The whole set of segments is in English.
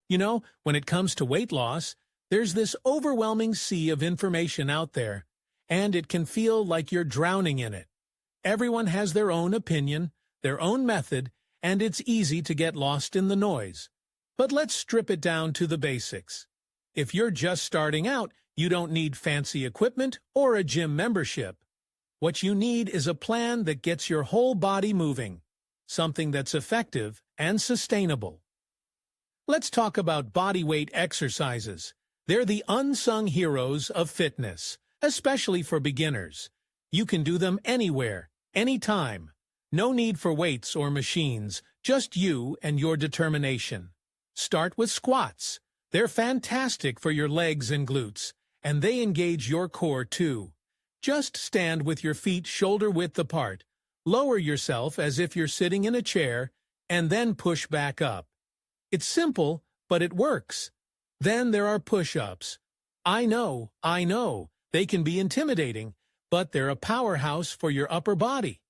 When it comes to weight loss, there's this overwhelming sea of information out there, and it can feel like you're drowning in it. Everyone has their own opinion, their own method, and it's easy to get lost in the noise. But let's strip it down to the basics. If you're just starting out, you don't need fancy equipment or a gym membership. What you need is a plan that gets your whole body moving, something that's effective and sustainable. Let's talk about body weight exercises. They're the unsung heroes of fitness, especially for beginners. You can do them anywhere, anytime. No need for weights or machines, just you and your determination. Start with squats. They're fantastic for your legs and glutes, and they engage your core too. Just stand with your feet shoulder-width apart, lower yourself as if you're sitting in a chair, and then push back up. It's simple, but it works. Then there are push-ups. I know, they can be intimidating, but they're a powerhouse for your upper body.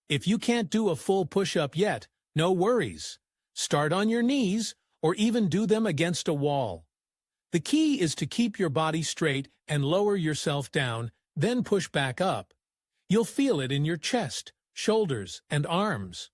If you can't do a full push-up yet, no worries. Start on your knees, or even do them against a wall. The key is to keep your body straight and lower yourself down, then push back up. You'll feel it in your chest, shoulders, and arms.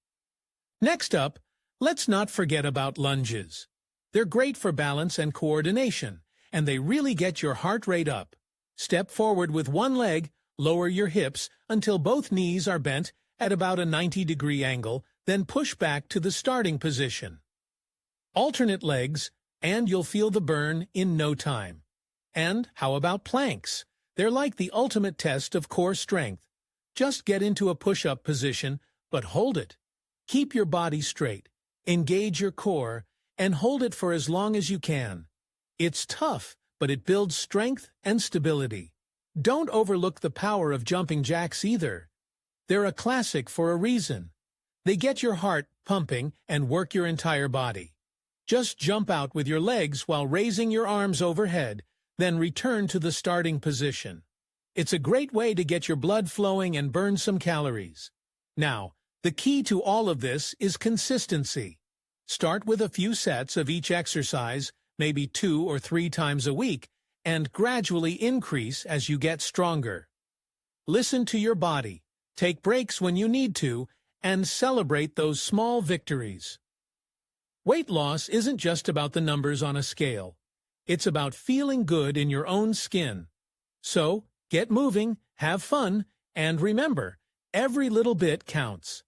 Next up, let's not forget about lunges. They're great for balance and coordination, and they really get your heart rate up. Step forward with one leg, lower your hips until both knees are bent at about a 90-degree angle, then push back to the starting position. Alternate legs, and you'll feel the burn in no time. And how about planks? They're like the ultimate test of core strength. Just get into a push-up position, but hold it. Keep your body straight, engage your core, and hold it for as long as you can. It's tough, but it builds strength and stability. Don't overlook the power of jumping jacks either. They're a classic for a reason. They get your heart pumping and work your entire body. Just jump out with your legs while raising your arms overhead, then return to the starting position. It's a great way to get your blood flowing and burn some calories. Now, the key to all of this is consistency. Start with a few sets of each exercise, maybe 2 or 3 times a week, and gradually increase as you get stronger. Listen to your body, take breaks when you need to, and celebrate those small victories. Weight loss isn't just about the numbers on a scale. It's about feeling good in your own skin. So, get moving, have fun, and remember, every little bit counts.